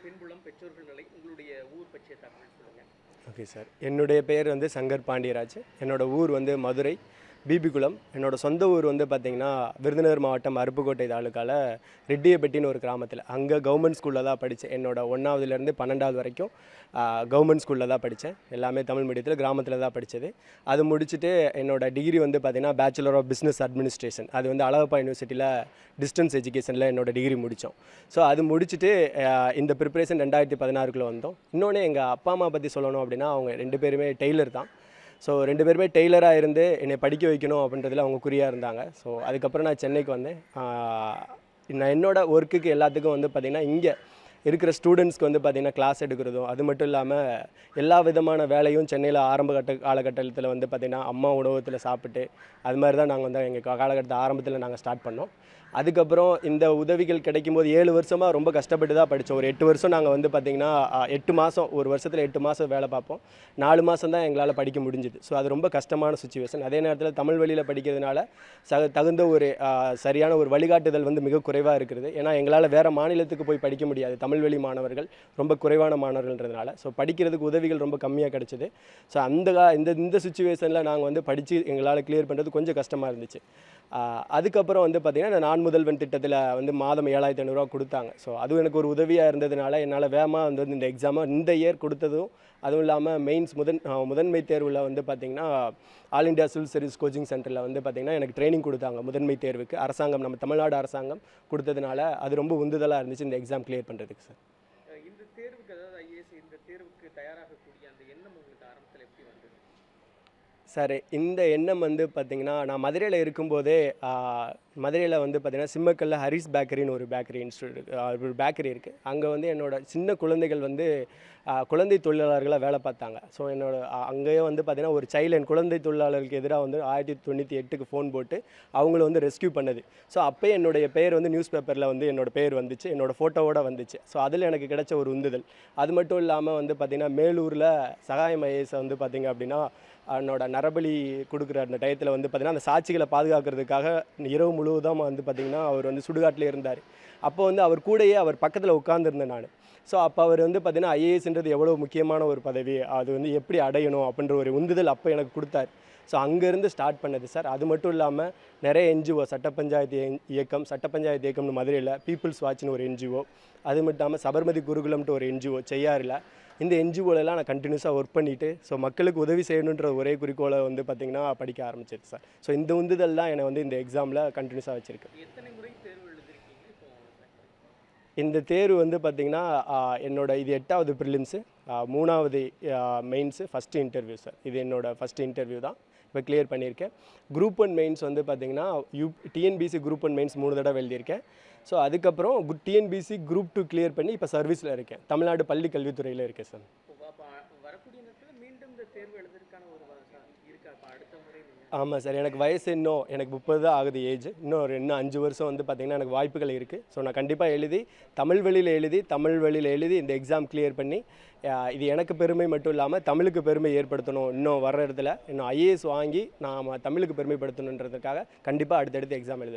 பின்புலம், பெற்றோர்கள் நிலை, உங்களுடைய ஊர் பற்றிய தகவல் சொல்லுங்க. Okay sir. என்னுடைய பேர் வந்து சங்கர் பாண்டியராஜ். என்னோட ஊர் வந்து மதுரை பிபிகுளம். என்னோட சொந்த ஊர் வந்து பார்த்திங்கன்னா விருதுநகர் மாவட்டம் அருப்புக்கோட்டை தாலுக்காவில் ரெட்டியப்பட்டின்னு ஒரு கிராமத்தில். அங்கே கவர்மெண்ட் ஸ்கூலில் தான் படித்தேன். என்னோட 1ஆவதுலேருந்து 12ஆவது வரைக்கும் கவர்மெண்ட் ஸ்கூலில் தான் படித்தேன். எல்லாமே தமிழ் மீடியத்தில் கிராமத்தில் தான் படித்தது. அது முடிச்சுட்டு என்னோட டிகிரி வந்து பார்த்திங்கன்னா பேச்சுலர் ஆஃப் பிஸ்னஸ் அட்மினிஸ்ட்ரேஷன், அது வந்து அழகப்பா யூனிவர்சிட்டியில் டிஸ்டன்ஸ் எஜுகேஷனில் என்னோட டிகிரி முடித்தோம். ஸோ அது முடிச்சுட்டு இந்த ப்ரிப்பரேஷன் 2016 வந்தோம். இன்னொன்று எங்கள் அப்பா அம்மா பற்றி சொல்லணும் அப்படின்னா, அவங்க 2 பேருமே டெய்லர் தான். ஸோ 2 பேருமே டெய்லராக இருந்து என்னை படிக்க வைக்கணும் அப்படின்றதுல அவங்க குறியாக இருந்தாங்க. ஸோ அதுக்கப்புறம் நான் சென்னைக்கு வந்தேன். நான் என்னோடய ஒர்க்குக்கு எல்லாத்துக்கும் வந்து பார்த்திங்கன்னா இங்கே இருக்கிற ஸ்டூடெண்ட்ஸ்க்கு வந்து பார்த்திங்கன்னா கிளாஸ் எடுக்கிறதும், அது மட்டும் இல்லாமல் எல்லா விதமான வேலையும் சென்னையில் ஆரம்ப காலகட்டத்தில் வந்து பார்த்திங்கன்னா அம்மா உணவகத்தில் சாப்பிட்டு அது மாதிரி தான் நாங்கள் வந்து எங்கள் காலகட்டத்தை ஆரம்பத்தில் நாங்கள் ஸ்டார்ட் பண்ணோம். அதுக்கப்புறம் இந்த உதவிகள் கிடைக்கும்போது 7 வருஷமாக ரொம்ப கஷ்டப்பட்டு தான் படித்தோம். ஒரு 8 வருஷம் நாங்கள் வந்து பார்த்திங்கன்னா 8 மாதம், ஒரு வருஷத்தில் 8 மாதம் வேலை பார்ப்போம். 4 மாதம் தான் எங்களால் படிக்க முடிஞ்சுது. ஸோ அது ரொம்ப கஷ்டமான சுச்சுவேஷன். அதே நேரத்தில் தமிழ் வழியில் படிக்கிறதுனால தகுந்த ஒரு சரியான ஒரு வழிகாட்டுதல் வந்து மிக குறைவாக இருக்கிறது. ஏன்னா எங்களால் வேறு மாநிலத்துக்கு போய் படிக்க முடியாது. தமிழ் வழி மாணவர்கள் ரொம்ப குறைவான மாணவர்கள்ன்றதுனால ஸோ படிக்கிறதுக்கு உதவிகள் ரொம்ப கம்மியாக கிடச்சிது. ஸோ இந்த சுச்சுவேஷனில் நாங்கள் வந்து படித்து எங்களால் கிளியர் பண்ணுறது கொஞ்சம் கஷ்டமாக இருந்துச்சு. அதுக்கப்புறம் வந்து பார்த்திங்கன்னா நான் முதல்வன் திட்டத்தில் வந்து மாதம் 7500 கொடுத்தாங்க. ஸோ அதுவும் எனக்கு ஒரு உதவியாக இருந்ததுனால என்னால் வேகமாக வந்து இந்த எக்ஸாமை இந்த இயர் கொடுத்ததும், அதுவும் இல்லாமல் மெயின்ஸ் முதன்மை தேர்வில் வந்து பார்த்திங்கன்னா all India civil service coaching சென்டரில் வந்து பார்த்திங்கன்னா எனக்கு ட்ரைனிங் கொடுத்தாங்க. முதன்மை தேர்வுக்கு அரசாங்கம், நம்ம தமிழ்நாடு அரசாங்கம் கொடுத்ததுனால அது ரொம்ப உந்துதலாக இருந்துச்சு இந்த எக்ஸாம் கிளியர் பண்ணுறதுக்கு சார். இந்த தேர்வுக்கு, அதாவது ஐஏஎஸ் இந்த தேர்வுக்கு தயாராகக்கூடிய அந்த எண்ணம் உங்களுக்கு ஆரம்பத்தில் எப்படி வந்தது சார்? இந்த எண்ணம் வந்து பார்த்திங்கன்னா நான் மதுரையில் இருக்கும்போதே, மதுரையில் வந்து பார்த்திங்கன்னா சிம்மக்கல்ல ஹரிஸ் பேக்கரின்னு ஒரு பேக்கரி இன்ஸ்டியூட் ஒரு பேக்கரி இருக்குது. அங்கே வந்து என்னோட சின்ன குழந்தைகள் வந்து குழந்தை தொழிலாளர்களாக வேலை பார்த்தாங்க. ஸோ என்னோட அங்கேயே வந்து பார்த்திங்கன்னா ஒரு சைல்டு குழந்தை தொழிலாளர்களுக்கு எதிராக வந்து 1998 ஃபோன் போட்டு அவங்கள வந்து ரெஸ்கியூ பண்ணுது. ஸோ அப்போயே என்னுடைய பேர் வந்து நியூஸ் பேப்பரில் வந்து என்னோடய பேர் வந்துச்சு, என்னோடய ஃபோட்டோவோடு வந்துச்சு. ஸோ அதில் எனக்கு கிடைச்ச ஒரு உந்துதல். அது மட்டும் இல்லாமல் வந்து பார்த்திங்கன்னா மேலூரில் சகாயம் ஐஏஎஸ் வந்து பார்த்திங்க அப்படின்னா என்னோட நரபலி கொடுக்குற அந்த டயத்தில் வந்து பார்த்திங்கன்னா அந்த சாட்சிகளை பாதுகாக்கிறதுக்காக இரவு முழுவதும் வந்து பார்த்திங்கன்னா அவர் வந்து சுடுகாட்டில் இருந்தார். அப்போ வந்து அவர் கூடயே அவர் பக்கத்தில் உட்காந்துருந்தேன் நான். ஸோ அப்போ அவர் வந்து பார்த்திங்கன்னா ஐஏஎஸ்ன்றது எவ்வளோ முக்கியமான ஒரு பதவி, அது வந்து எப்படி அடையணும் அப்படின்ற ஒரு உந்துதல் அப்போ எனக்கு கொடுத்தார். ஸோ அங்கேருந்து ஸ்டார்ட் பண்ணது சார். அது மட்டும் இல்லாமல் நிறைய என்ஜிஓ, சட்டப்பஞ்சாயத்து இயக்கம்னு மதுரையில் பீப்புள்ஸ் வாட்ச்னு ஒரு என்ஜிஓ, அது மட்டும் இல்லாமல் சபர்மதி குருகுலம்ட்டு ஒரு என்ஜிஓ செய்யாறில், இந்த என்ஜிஓலலாம் நான் கண்டினியூஸாக ஒர்க் பண்ணிவிட்டு ஸோ மக்களுக்கு உதவி செய்யணுன்ற ஒரே குறிக்கோளை வந்து பார்த்திங்கன்னா படிக்க ஆரம்பிச்சது சார். ஸோ இந்த உந்துதல் தான் என்னை வந்து இந்த எக்ஸாமில் கண்டினியூஸாக வச்சுருக்கு. எத்தனை முறை தேர்வு எழுதிருக்கீங்க? இந்த தேர்வு வந்து பார்த்திங்கன்னா என்னோட இது 8வது ப்ரிலிம்ஸு, 3வது மெயின்ஸு, ஃபஸ்ட்டு இன்டர்வியூ சார். இது என்னோடய ஃபஸ்ட்டு இன்டர்வியூ தான் இப்போ கிளியர் பண்ணியிருக்கேன். குரூப் 1 மெயின்ஸ் வந்து பார்த்திங்கன்னா டிஎன்பிசி குரூப் 1 மெயின்ஸ் 3 தடவை எழுதியிருக்கேன். ஸோ அதுக்கப்புறம் டிஎன்பிசி குரூப் 2 கிளியர் பண்ணி இப்போ சர்வீஸில் இருக்கேன். தமிழ்நாடு பள்ளி கல்வித்துறையில் இருக்கேன் சார். வரக்கூடிய நேரத்தில் மீண்டும் இந்த தேர்வு எழுதுறதுக்கான ஒரு இருக்கா அடுத்த முறை? ஆமாம் சார். எனக்கு வயசு எனக்கு 30 தான் ஆகுது ஏஜ். இன்னும் 5 வருஷம் வந்து பார்த்திங்கன்னா எனக்கு வாய்ப்புகள் இருக்குது. ஸோ நான் கண்டிப்பாக எழுதி தமிழ் வழியில் எழுதி இந்த எக்ஸாம் கிளியர் பண்ணி இது எனக்கு பெருமை மட்டும் இல்லாமல் தமிழுக்கு பெருமை ஏற்படுத்தணும். இன்னும் வர்ற இடத்துல இன்னும் ஐஏஎஸ் வாங்கி நாம் தமிழுக்கு பெருமைப்படுத்தணுன்றதுக்காக கண்டிப்பாக அடுத்தடுத்து எக்ஸாம் எழுதுவேன்.